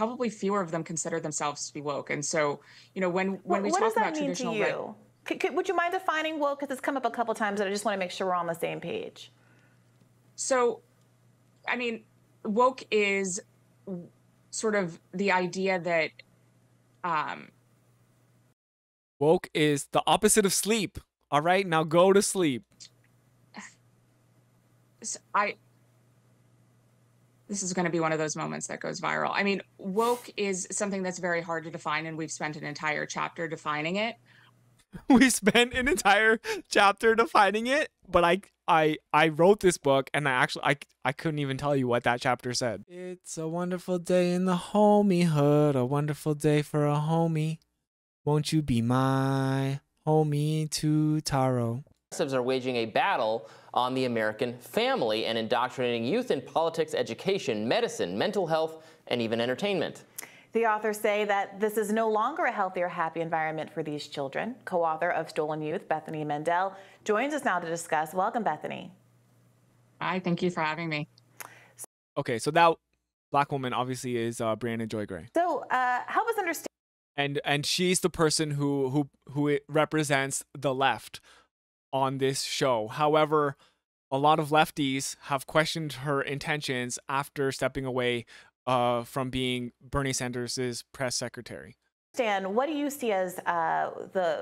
probably fewer of them consider themselves to be woke. And so, when we What does talk that about mean to traditional red, you? Would you mind defining woke? Because it's come up a couple times, and I just want to make sure we're on the same page. so I mean, woke is sort of the idea that um, Woke is the opposite of sleep. All right, now go to sleep. I this is going to be one of those moments that goes viral. I mean, woke is something that's very hard to define, and we've spent an entire chapter defining it. We spent an entire chapter defining it, but I wrote this book and I couldn't even tell you what that chapter said. It's a wonderful day in the homiehood, a wonderful day for a homie. Won't you be my homie to Taro? Progressives are waging a battle on the American family and indoctrinating youth in politics, education, medicine, mental health, and even entertainment. The authors say that this is no longer a healthy or happy environment for these children. Co-author of Stolen Youth, Bethany Mendel, joins us now to discuss. Welcome, Bethany. Hi, thank you for having me. Okay, so that black woman obviously is Briahna Joy Gray. So help us understand. And she's the person who it represents the left on this show. However, a lot of lefties have questioned her intentions after stepping away from being Bernie Sanders' press secretary. Stan, what do you see as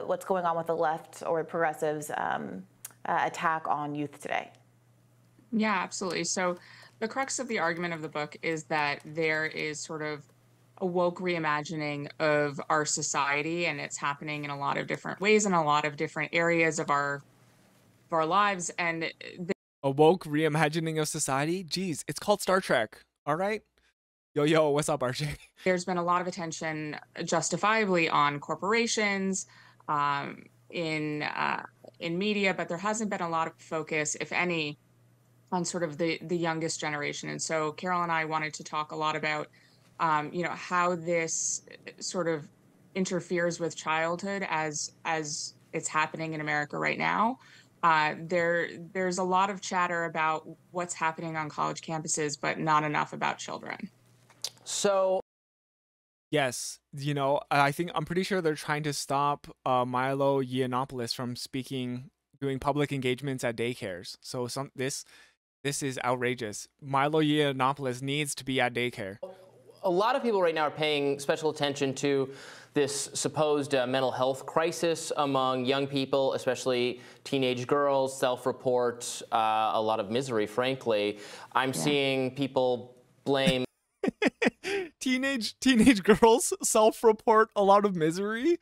what's going on with the left or progressives' attack on youth today? Yeah, absolutely. So the crux of the argument of the book is that there is sort of a woke reimagining of our society, and it's happening in a lot of different ways in a lot of different areas of our lives. And a woke reimagining of society? Geez, it's called Star Trek. All right. Yo, what's up, RJ? There's been a lot of attention, justifiably, on corporations, in media, but there hasn't been a lot of focus, if any, on sort of the youngest generation. And so Carol and I wanted to talk a lot about, how this sort of interferes with childhood as it's happening in America right now. There's a lot of chatter about what's happening on college campuses, but not enough about children. So, yes, I'm pretty sure they're trying to stop Milo Yiannopoulos from doing public engagements at daycares. So this is outrageous. Milo Yiannopoulos needs to be at daycare. a lot of people right now are paying special attention to this supposed mental health crisis among young people, especially teenage girls, self-report, a lot of misery, frankly. I'm seeing people blame teenage girls self-report a lot of misery.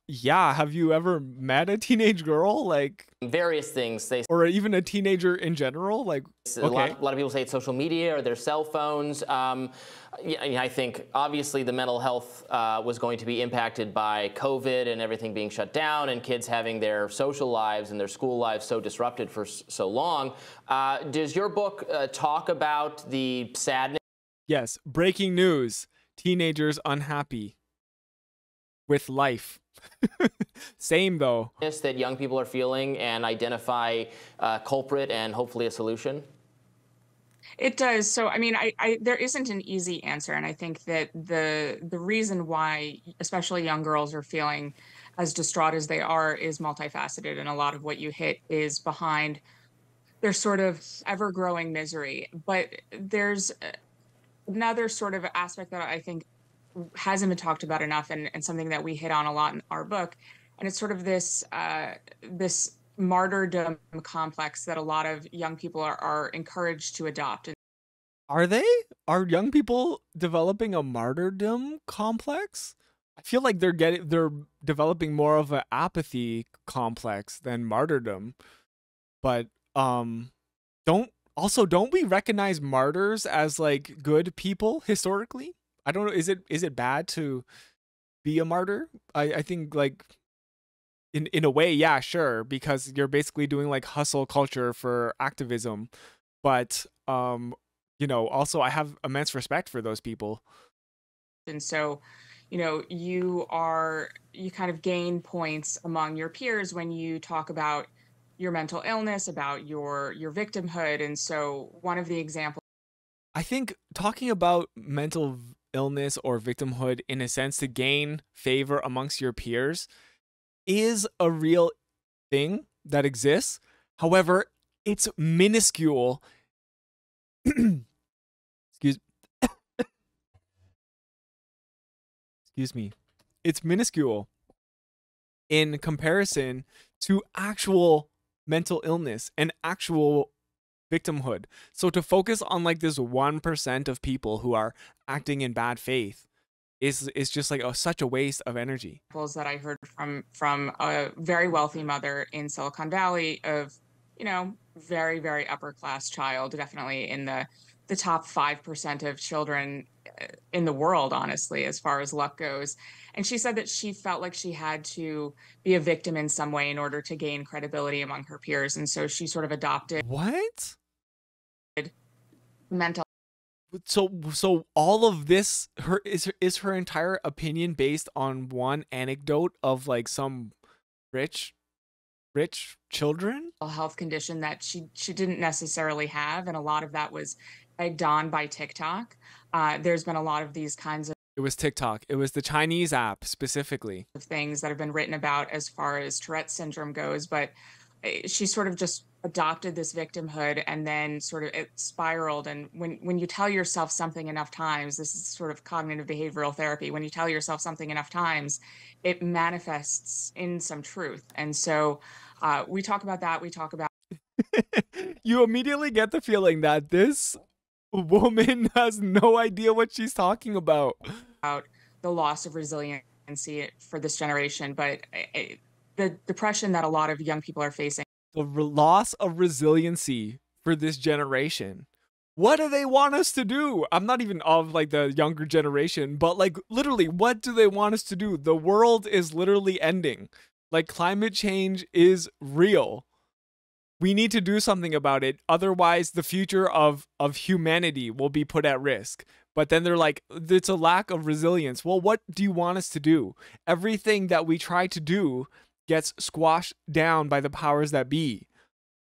Yeah, have you ever met a teenage girl, like various things, or even a teenager in general? Like, a lot of people say it's social media or their cell phones. Yeah, I think obviously the mental health was going to be impacted by COVID and everything being shut down and kids having their social lives and their school lives so disrupted for so long. Does your book talk about the sadness? Yes, breaking news: teenagers unhappy with life. Same though. That young people are feeling, and identify a culprit and hopefully a solution? It does. So, I mean, there isn't an easy answer. And I think that the reason why, especially young girls, are feeling as distraught as they are is multifaceted. And a lot of what you hit is behind their sort of ever-growing misery. But there's another sort of aspect that I think hasn't been talked about enough, and something that we hit on a lot in our book. And it's sort of this this martyrdom complex that a lot of young people are encouraged to adopt. Are Are young people developing a martyrdom complex? I feel like they're developing more of an apathy complex than martyrdom. But don't we recognize martyrs as like good people historically? I don't know. Is it bad to be a martyr? I think like in a way, yeah, sure, because you're basically doing like hustle culture for activism. But also I have immense respect for those people. And so, you kind of gain points among your peers when you talk about your mental illness, about your victimhood. And so one of the examples I think talking about mental illness or victimhood in a sense to gain favor amongst your peers is a real thing that exists. However, it's minuscule. excuse excuse me. It's minuscule in comparison to actual mental illness and actual victimhood. So to focus on like this 1% of people who are acting in bad faith is just like such a waste of energy. That I heard from a very wealthy mother in Silicon Valley of, you know, very, very upper class child, definitely in the top 5% of children in the world, honestly, as far as luck goes. And she said that she felt like she had to be a victim in some way in order to gain credibility among her peers. And so she sort of adopted What? mental. So all of this is her entire opinion based on one anecdote of like some rich children? Health condition that she didn't necessarily have, and a lot of that was egged on by TikTok. There's been a lot of these kinds It was TikTok. It was the Chinese app specifically. of things that have been written about as far as Tourette's syndrome goes, but she sort of just adopted this victimhood and then sort of it spiraled. And when you tell yourself something enough times, this is sort of cognitive behavioral therapy, when you tell yourself something enough times, it manifests in some truth. And so we talk about that. We talk about You immediately get the feeling that this woman has no idea what she's talking about. the loss of resiliency for this generation, but the depression that a lot of young people are facing. The loss of resiliency for this generation. What do they want us to do? I'm not even of like the younger generation, but like literally, what do they want us to do? The world is literally ending. Like climate change is real. We need to do something about it. Otherwise, the future of humanity will be put at risk. But then they're like, it's a lack of resilience. Well, what do you want us to do? Everything that we try to do gets squashed down by the powers that be.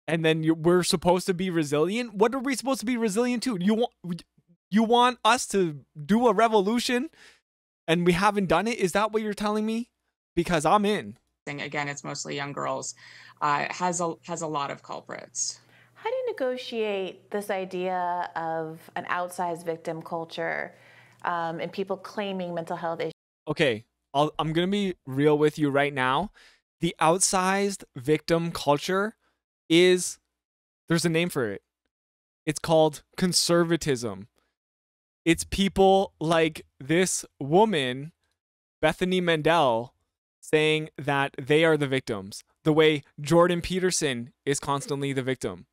And then we're supposed to be resilient? What are we supposed to be resilient to? You want us to do a revolution and we haven't done it? Is that what you're telling me? Because I'm in. Again, it's mostly young girls, has a lot of culprits. How do you negotiate this idea of an outsized victim culture and people claiming mental health issues? Okay, I'm going to be real with you right now. The outsized victim culture there's a name for it. It's called conservatism. It's people like this woman, Bethany Mendel, saying that they are the victims, the way Jordan Peterson is constantly the victim.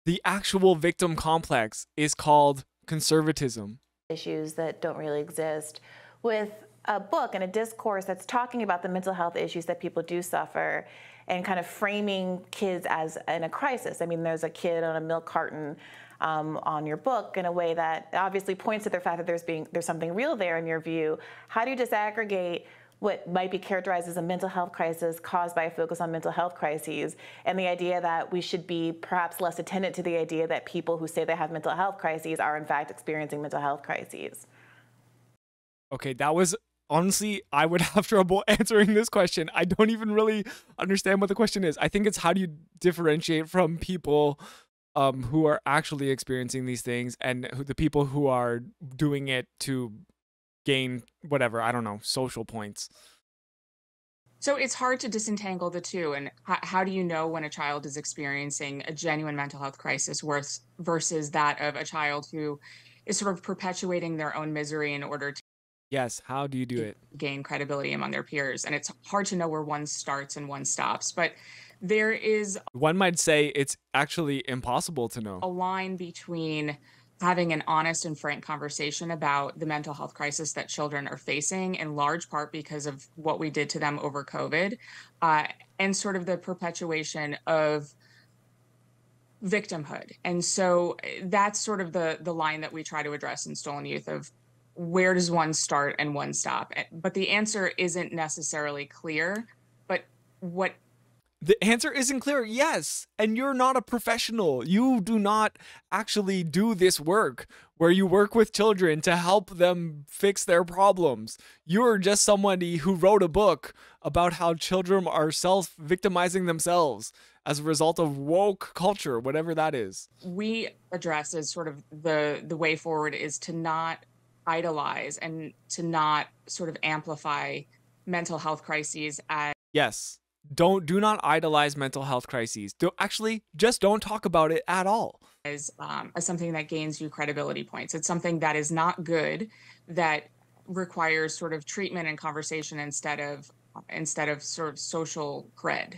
The actual victim complex is called conservatism. Issues that don't really exist, with a book and a discourse that's talking about the mental health issues that people do suffer and kind of framing kids as in a crisis. I mean, there's a kid on a milk carton on your book in a way that obviously points to the fact that there's something real there in your view. How do you disaggregate what might be characterized as a mental health crisis caused by a focus on mental health crises and the idea that we should be perhaps less attentive to the idea that people who say they have mental health crises are in fact experiencing mental health crises? Okay, that was honestly, I would have trouble answering this question. I don't even really understand what the question is. I think it's how do you differentiate from people who are actually experiencing these things and the people who are doing it to gain whatever, I don't know, social points. So it's hard to disentangle the two. And how do you know when a child is experiencing a genuine mental health crisis versus that of a child who is sort of perpetuating their own misery in order to Yes, how do you do it? gain credibility among their peers? And it's hard to know where one starts and one stops. But there is One might say it's actually impossible to know. a line between having an honest and frank conversation about the mental health crisis that children are facing, in large part because of what we did to them over COVID, and sort of the perpetuation of victimhood. And so that's sort of the line that we try to address in Stolen Youth of where does one start and one stop? But the answer isn't necessarily clear. But what The answer isn't clear. Yes. And you're not a professional. You do not actually do this work where you work with children to help them fix their problems. You're just somebody who wrote a book about how children are self-victimizing themselves as a result of woke culture, whatever that is. We address as sort of the way forward is to not idolize and to not sort of amplify mental health crises as Yes. Do not idolize mental health crises. Just don't talk about it at all. as something that gains you credibility points. It's something that is not good, that requires sort of treatment and conversation instead of sort of social cred.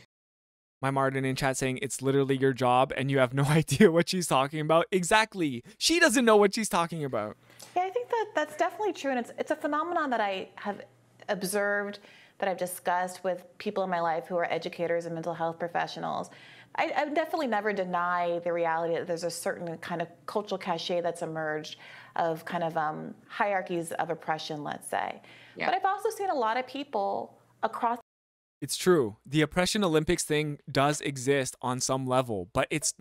My Martin in chat saying it's literally your job and you have no idea what she's talking about. Exactly. She doesn't know what she's talking about. Yeah, I think that's definitely true, and it's a phenomenon that I have observed, that I've discussed with people in my life who are educators and mental health professionals. I definitely never deny the reality that there's a certain kind of cultural cachet that's emerged of kind of hierarchies of oppression, let's say. Yeah. But I've also seen a lot of people across. It's true. The oppression Olympics thing does exist on some level, but it's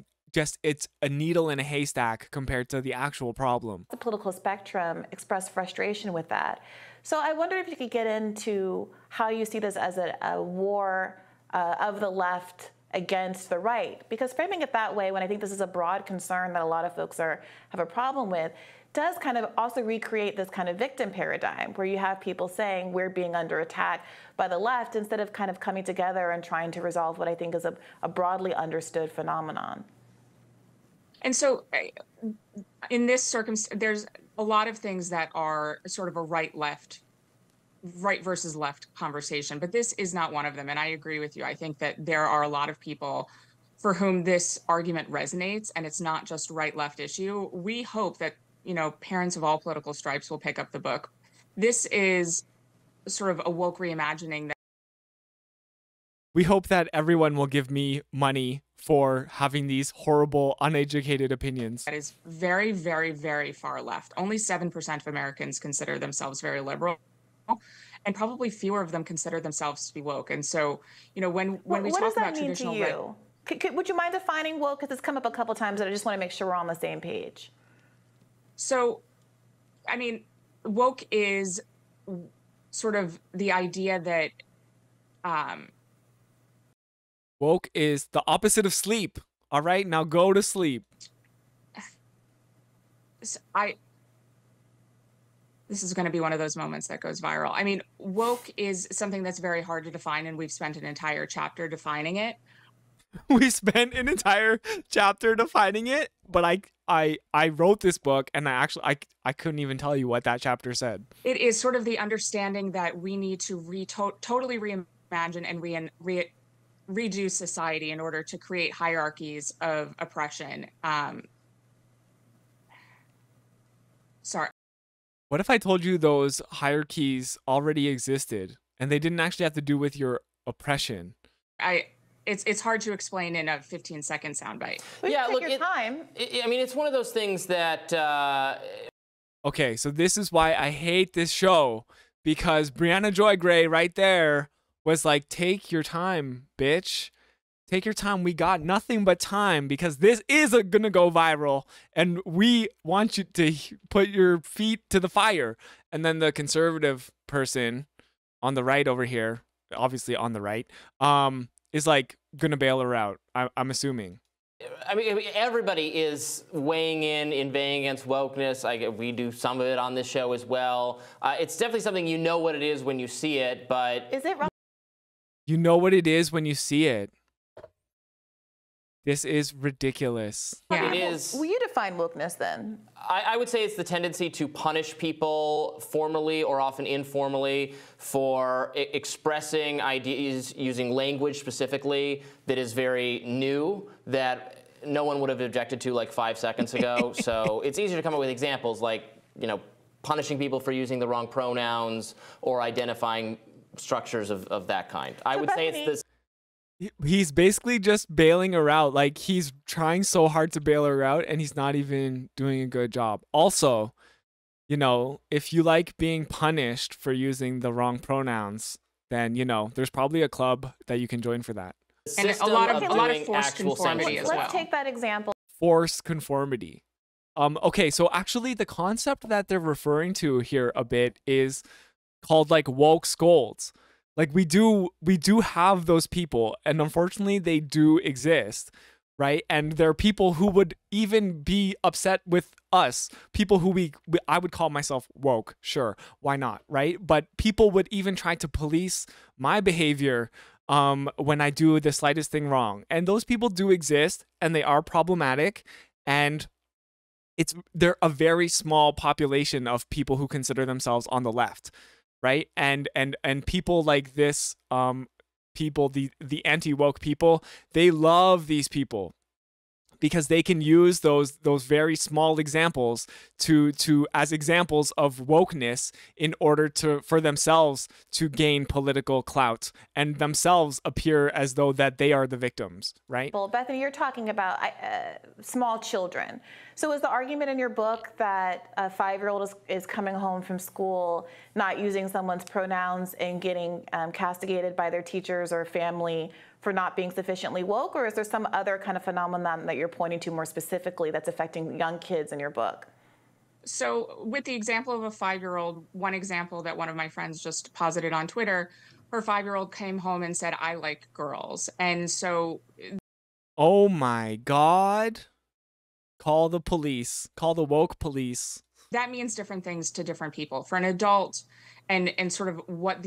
a needle in a haystack compared to the actual problem. The political spectrum express frustration with that. So I wonder if you could get into how you see this as a war of the left against the right, because framing it that way, when I think this is a broad concern that a lot of folks have a problem with, does kind of also recreate this kind of victim paradigm where you have people saying we're being under attack by the left instead of kind of coming together and trying to resolve what I think is a broadly understood phenomenon. And so in this circumstance, there's a lot of things that are sort of a right versus left conversation, but this is not one of them. And I agree with you. I think that there are a lot of people for whom this argument resonates, and it's not just right-left issue. We hope that, parents of all political stripes will pick up the book. This is sort of a woke reimagining that We hope that everyone will give me money for having these horrible, uneducated opinions. is very, very, very far left. Only 7% of Americans consider themselves very liberal, and probably fewer of them consider themselves to be woke. And so, when we talk about traditional, what does that mean to you? Would you mind defining woke? Because it's come up a couple times, and I just want to make sure we're on the same page. So, I mean, woke is sort of the idea that Woke is the opposite of sleep. All right, now go to sleep. This is going to be one of those moments that goes viral. I mean, woke is something that's very hard to define, and we've spent an entire chapter defining it. We spent an entire chapter defining it, but I wrote this book, and I couldn't even tell you what that chapter said. It is sort of the understanding that we need to totally reimagine and redo society in order to create hierarchies of oppression. Sorry. What if I told you those hierarchies already existed and they didn't actually have to do with your oppression? It's hard to explain in a 15-second soundbite. Yeah, look, your time. I mean, it's one of those things that. Okay, so this is why I hate this show, because Briahna Joy Gray right there was like, take your time, bitch. Take your time. We got nothing but time because this is gonna go viral and we want you to put your feet to the fire. And then the conservative person on the right over here, obviously on the right, is like gonna bail her out, I'm assuming. I mean, everybody is weighing in vain against wokeness. We do some of it on this show as well. It's definitely something, you know what it is when you see it, but... Is it wrong? You know what it is when you see it. This is ridiculous. Yeah. It is. Will you define wokeness then? I would say it's the tendency to punish people formally or often informally for expressing ideas using language specifically that is very new, that no one would have objected to like 5 seconds ago. So it's easier to come up with examples like, punishing people for using the wrong pronouns or identifying structures of that kind. I would say it's this. He's basically just bailing her out. Like, he's trying so hard to bail her out, and he's not even doing a good job. Also, if you like being punished for using the wrong pronouns, then, there's probably a club that you can join for that. And system a lot of of doing forced actual conformity sanctions. as well. Let's take that example. Forced conformity. Okay, so actually the concept that they're referring to here a bit is called like woke scolds. Like we do have those people, and unfortunately they do exist, right? And there are people who would even be upset with us, people who I would call myself woke, sure, why not, right? But people would even try to police my behavior when I do the slightest thing wrong. And those people do exist, and they are problematic, and they're a very small population of people who consider themselves on the left, right? And people like this, people, the anti-woke people, they love these people because they can use those very small examples to as examples of wokeness in order for themselves to gain political clout and themselves appear as though that they are the victims, right? Well, Bethany, you're talking about small children. So is the argument in your book that a 5-year-old is coming home from school not using someone's pronouns and getting castigated by their teachers or family for not being sufficiently woke, or is there some other kind of phenomenon that you're pointing to more specifically that's affecting young kids in your book? So with the example of a 5-year-old, one example that one of my friends just posited on Twitter, her 5-year-old came home and said, "I like girls." And so Oh my God. Call the police. Call the woke police. that means different things to different people. For an adult and sort of What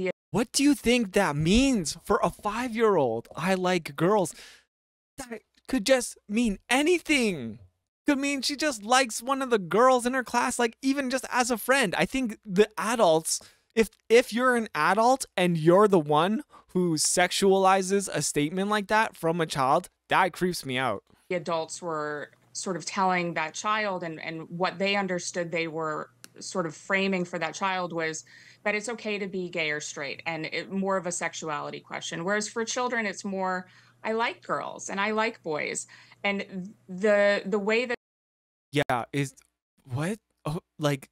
do you think that means for a 5-year-old? I like girls. That could just mean anything. Could mean she just likes one of the girls in her class, like even just as a friend. I think the adults, if you're an adult and you're the one who sexualizes a statement like that from a child, that creeps me out. the adults were sort of telling that child and what they understood they were sort of framing for that child was that it's okay to be gay or straight, and more of a sexuality question. Whereas for children, it's more, I like girls and I like boys. And the way that Yeah, is what? Oh, like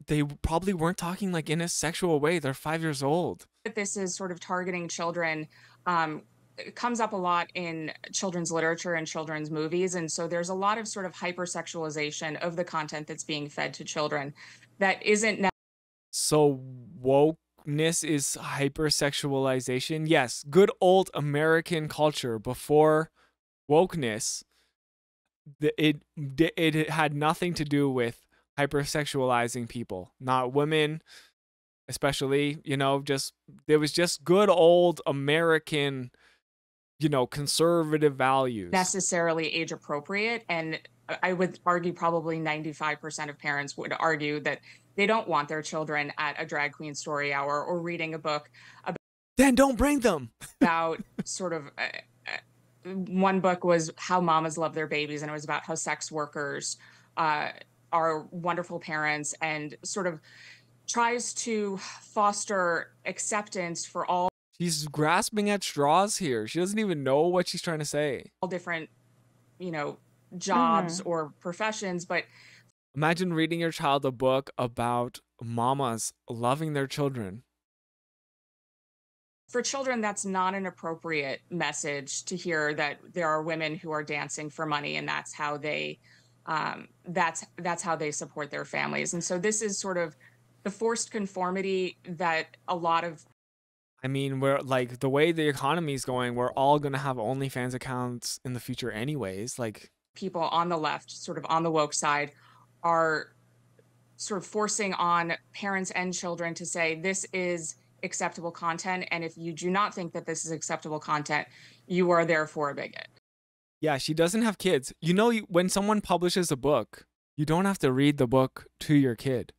they probably weren't talking like in a sexual way. They're 5 years old. this is sort of targeting children it comes up a lot in children's literature and children's movies. And so there's a lot of sort of hypersexualization of the content that's being fed to children that isn't now. So wokeness is hypersexualization. Yes, good old American culture before wokeness. It had nothing to do with hypersexualizing people, not women, especially. Just there was just good old American, conservative values. Necessarily age appropriate. And I would argue probably 95% of parents would argue that they don't want their children at a drag queen story hour or reading a book Then don't bring them. about sort of one book was How Mamas Love Their Babies, and it was about how sex workers are wonderful parents and sort of tries to foster acceptance for all She's grasping at straws here. She doesn't even know what she's trying to say. different, jobs or professions. But Imagine reading your child a book about mamas loving their children. for children, that's not an appropriate message to hear, that there are women who are dancing for money and that's how they that's how they support their families. And so this is sort of the forced conformity that a lot of We're like, the way the economy is going, we're all going to have OnlyFans accounts in the future anyways. Like, people on the left, sort of on the woke side, are sort of forcing on parents and children to say this is acceptable content, and if you do not think that this is acceptable content, you are therefore a bigot. yeah, she doesn't have kids. When someone publishes a book, you don't have to read the book to your kid.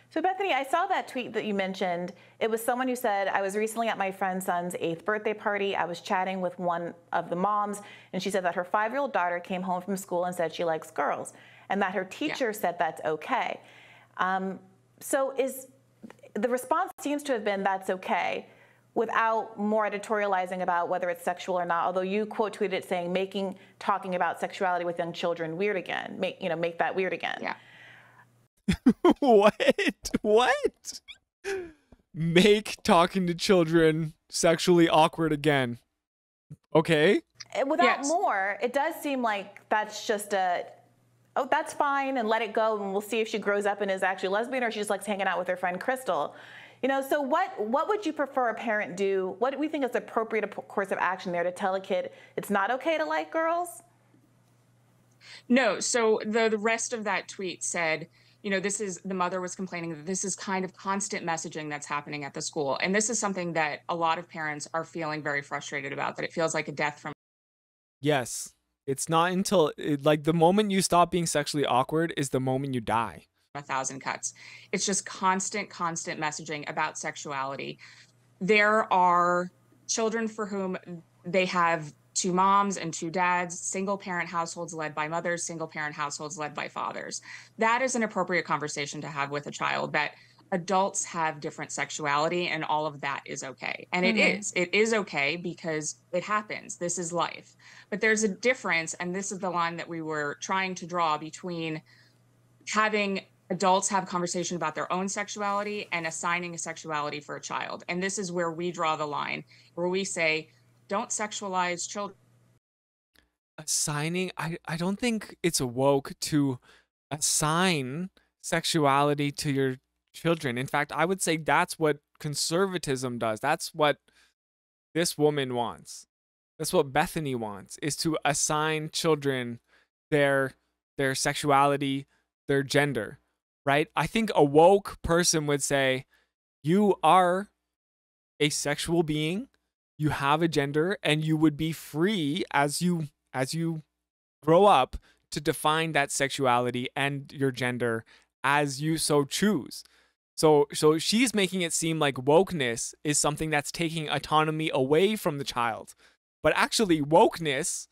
So Bethany, I saw that tweet that you mentioned. It was someone who said, I was recently at my friend's son's 8th birthday party. I was chatting with one of the moms, and she said that her 5-year-old daughter came home from school and said she likes girls, and that her teacher said that's okay. So the response seems to have been that's okay, without more editorializing about whether it's sexual or not. Although you quote tweeted it saying, talking about sexuality with young children weird again. Make that weird again. Yeah. What? Make talking to children sexually awkward again. Okay. Without Yes. more, it does seem like that's just oh, that's fine, and let it go, and we'll see if she grows up and is actually lesbian, or she just likes hanging out with her friend Crystal. So what would you prefer a parent do? What do we think is the appropriate course of action there to tell a kid it's not okay to like girls? No, so the rest of that tweet said, this is the mother was complaining that this is kind of constant messaging that's happening at the school. And this is something that a lot of parents are feeling very frustrated about, that it feels like a death from Yes. It's not until like the moment you stop being sexually awkward is the moment you die. a thousand cuts. It's just constant, constant messaging about sexuality. There are children for whom they have two moms and two dads, single parent households led by mothers, single parent households led by fathers. That is an appropriate conversation to have with a child, that adults have different sexuality and all of that is okay. And it is okay because it happens. This is life. But there's a difference, and this is the line that we were trying to draw between having adults have conversation about their own sexuality and assigning a sexuality for a child. And this is where we draw the line, where we say, don't sexualize children. Assigning, I don't think it's woke to assign sexuality to your children. In fact, I would say that's what conservatism does. That's what this woman wants. That's what Bethany wants, is to assign children their sexuality, their gender, right? I think a woke person would say, you are a sexual being, you have a gender, and you would be free as you grow up to define that sexuality and your gender as you so choose. So she's making it seem like wokeness is something that's taking autonomy away from the child. But actually wokeness,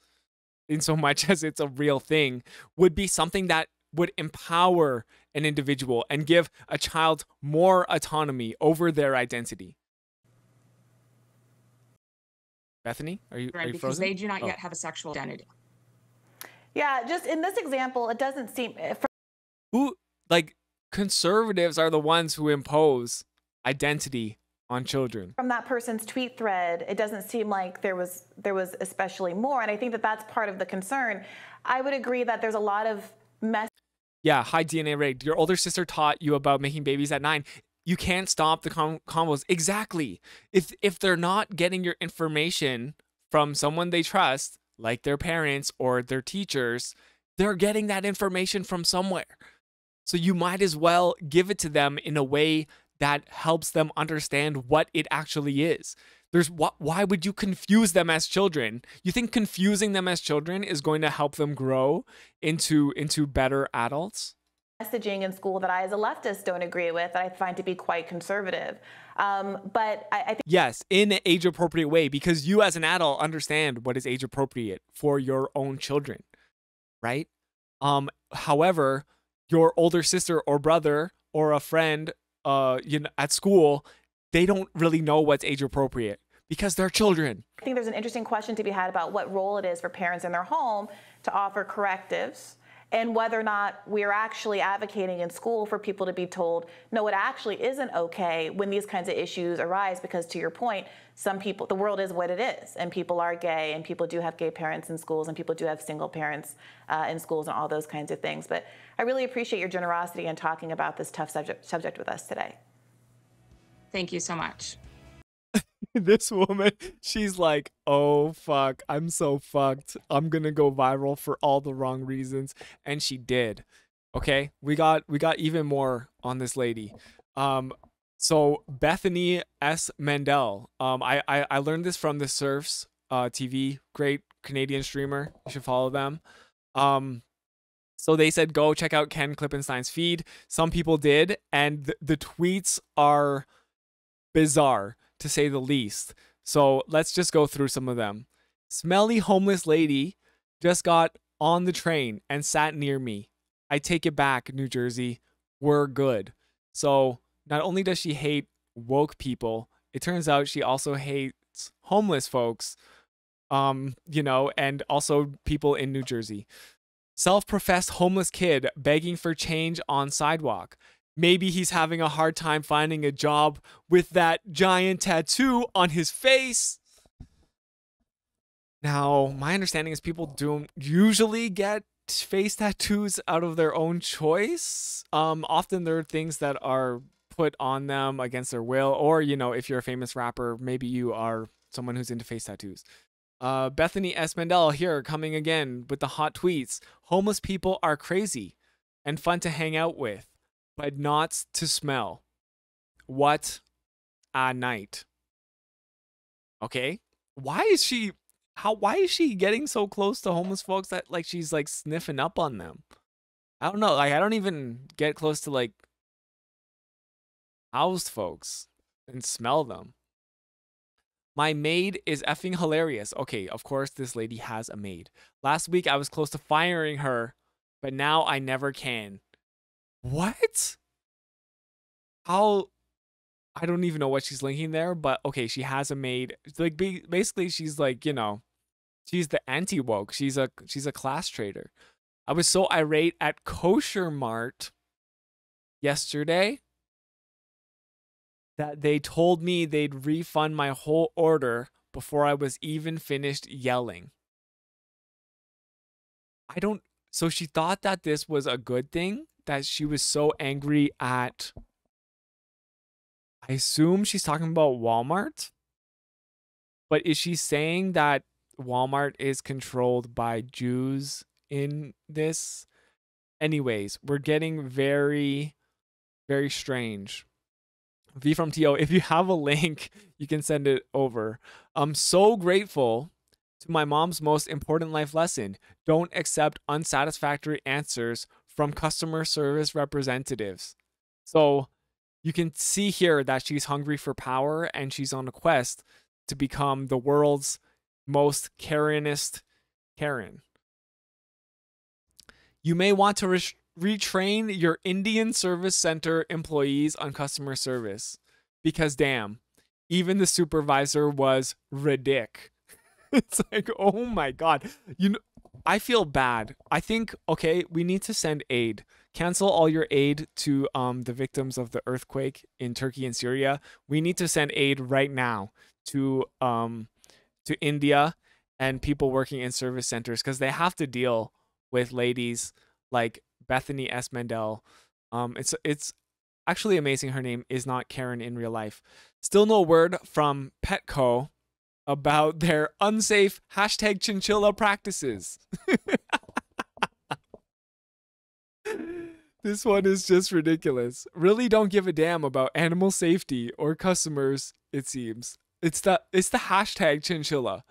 in so much as it's a real thing, would be something that would empower an individual and give a child more autonomy over their identity. Bethany, are you Because frozen? they do not yet have a sexual identity. Yeah, just in this example, it doesn't seem. Who, like, conservatives are the ones who impose identity on children. From that person's tweet thread, it doesn't seem like there was especially more, and I think that that's part of the concern. I would agree that there's a lot of mess. Yeah, hi DNA Ray. Your older sister taught you about making babies at 9. You can't stop the combos. Exactly. If they're not getting your information from someone they trust, like their parents or their teachers, they're getting that information from somewhere. So you might as well give it to them in a way that helps them understand what it actually is. Why would you confuse them as children? You think confusing them as children is going to help them grow into better adults? Messaging in school that I, as a leftist, don't agree with, that I find to be quite conservative. But I think yes, in an age-appropriate way, because you as an adult understand what is age-appropriate for your own children, right? However, your older sister or brother or a friend, at school, they don't really know what's age-appropriate because they're children. I think there's an interesting question to be had about what role it is for parents in their home to offer correctives, and whether or not we're actually advocating in school for people to be told, no, it actually isn't okay when these kinds of issues arise, because to your point, some people, the world is what it is, and people are gay, and people do have gay parents in schools, and people do have single parents in schools, and all those kinds of things. But I really appreciate your generosity in talking about this tough subject with us today. Thank you so much. This woman, she's like, oh fuck, I'm so fucked. I'm gonna go viral for all the wrong reasons. And she did. Okay, we got even more on this lady. So Bethany S. Mandel. I learned this from the Surfs TV, great Canadian streamer. You should follow them. So they said, go check out Ken Klippenstein's feed. Some people did, and the tweets are bizarre, to say the least. So let's just go through some of them. Smelly homeless lady just got on the train and sat near me. I take it back, New Jersey. We're good. So not only does she hate woke people, it turns out she also hates homeless folks, and also people in New Jersey. Self-professed homeless kid begging for change on sidewalk. Maybe he's having a hard time finding a job with that giant tattoo on his face. Now, my understanding is people don't usually get face tattoos out of their own choice. Often there are things that are put on them against their will, or if you're a famous rapper, maybe you are someone who's into face tattoos. Bethany S. Mandel here coming again with the hot tweets. Homeless people are crazy and fun to hang out with, but not to smell. What a night. Okay? Why is she getting so close to homeless folks that like she's like sniffing up on them? I don't know. Like I don't even get close to like housed folks and smell them. My maid is effing hilarious. Okay, of course this lady has a maid. Last week I was close to firing her, but now I never can. What? How? I don't even know what she's linking there, but okay, she has a maid. Like basically she's like, she's the anti-woke. She's a class traitor. I was so irate at Kosher Mart yesterday that they told me they'd refund my whole order before I was even finished yelling. So she thought that this was a good thing, that she was so angry at, I assume she's talking about Walmart. But is she saying that Walmart is controlled by Jews in this? Anyways, we're getting very, very strange. V from TO, if you have a link, you can send it over. I'm so grateful to my mom's most important life lesson. Don't accept unsatisfactory answers from customer service representatives. So you can see here that she's hungry for power and she's on a quest to become the world's most Karenist Karen. You may want to retrain your Indian service center employees on customer service, because damn, even the supervisor was ridiculous. It's like, oh my God. I feel bad. I think, okay, we need to send aid. Cancel all your aid to the victims of the earthquake in Turkey and Syria. We need to send aid right now to India and people working in service centers, because they have to deal with ladies like Bethany S. Mandel. It's actually amazing her name is not Karen in real life. Still no word from Petco about their unsafe #chinchilla practices. This one is just ridiculous. Really don't give a damn about animal safety or customers, it seems. It's the #chinchilla.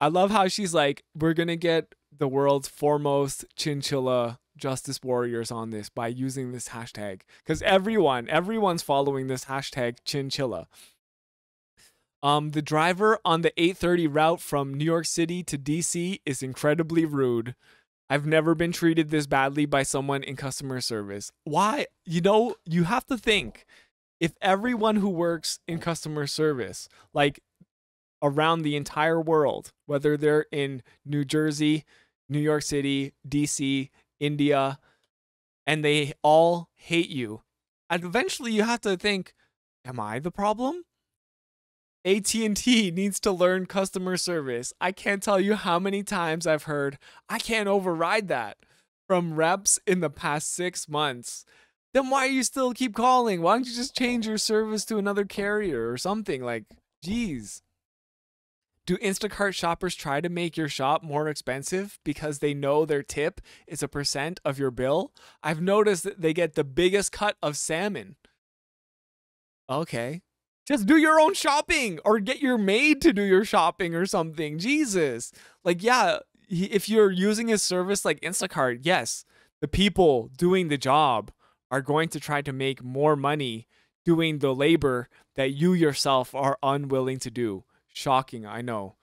I love how she's like, we're going to get the world's foremost chinchilla justice warriors on this by using this hashtag. Because everyone's following this #chinchilla. The driver on the 8:30 route from New York City to DC is incredibly rude. I've never been treated this badly by someone in customer service. Why? You have to think, if everyone who works in customer service, like around the entire world, whether they're in New Jersey, New York City, DC, India, and they all hate you, and eventually you have to think, am I the problem? AT&T needs to learn customer service. I can't tell you how many times I've heard, I can't override that, from reps in the past 6 months. Then why do you still keep calling? Why don't you just change your service to another carrier or something? Like, geez. Do Instacart shoppers try to make your shop more expensive because they know their tip is a % of your bill? I've noticed that they get the biggest cut of salmon. Okay. Just do your own shopping or get your maid to do your shopping or something. Jesus. Like, yeah, if you're using a service like Instacart, yes, the people doing the job are going to try to make more money doing the labor that you yourself are unwilling to do. Shocking, I know.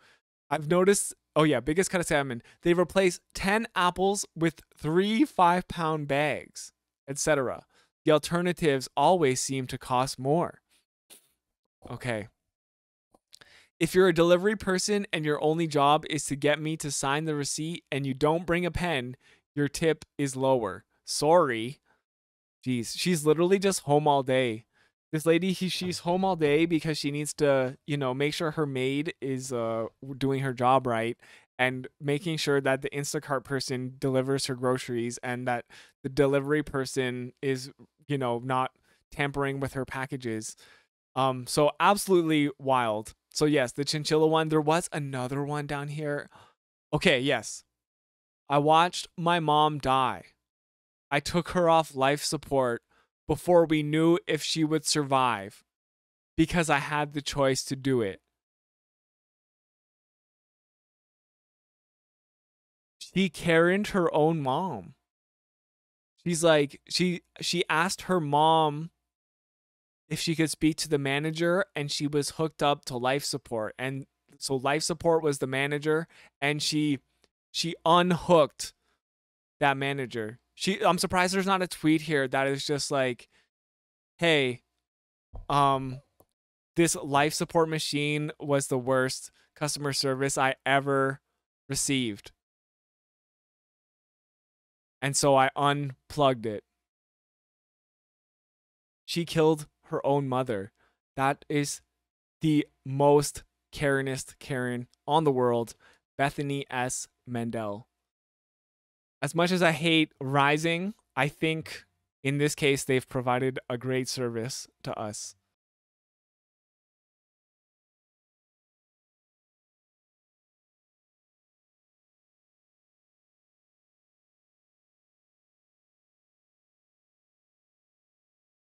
I've noticed, oh yeah, biggest cut of salmon. They replace 10 apples with 3 5-pound bags, etc. The alternatives always seem to cost more. Okay. If you're a delivery person and your only job is to get me to sign the receipt and you don't bring a pen, your tip is lower. Sorry. Jeez, she's literally just home all day. This lady, she's home all day because she needs to, make sure her maid is doing her job right, and making sure that the Instacart person delivers her groceries, and that the delivery person is, not tampering with her packages. So absolutely wild. So yes, the chinchilla one. There was another one down here. Okay, yes. I watched my mom die. I took her off life support before we knew if she would survive, because I had the choice to do it. She Karened her own mom. She's like, she asked her mom if she could speak to the manager, and she was hooked up to life support. And so life support was the manager, and she unhooked that manager. I'm surprised there's not a tweet here that is just like, hey, this life support machine was the worst customer service I ever received. And so I unplugged it. She killed her own mother. That is the most Karenist Karen on the world, Bethany S. Mendel. As much as I hate Rising, I think in this case they've provided a great service to us.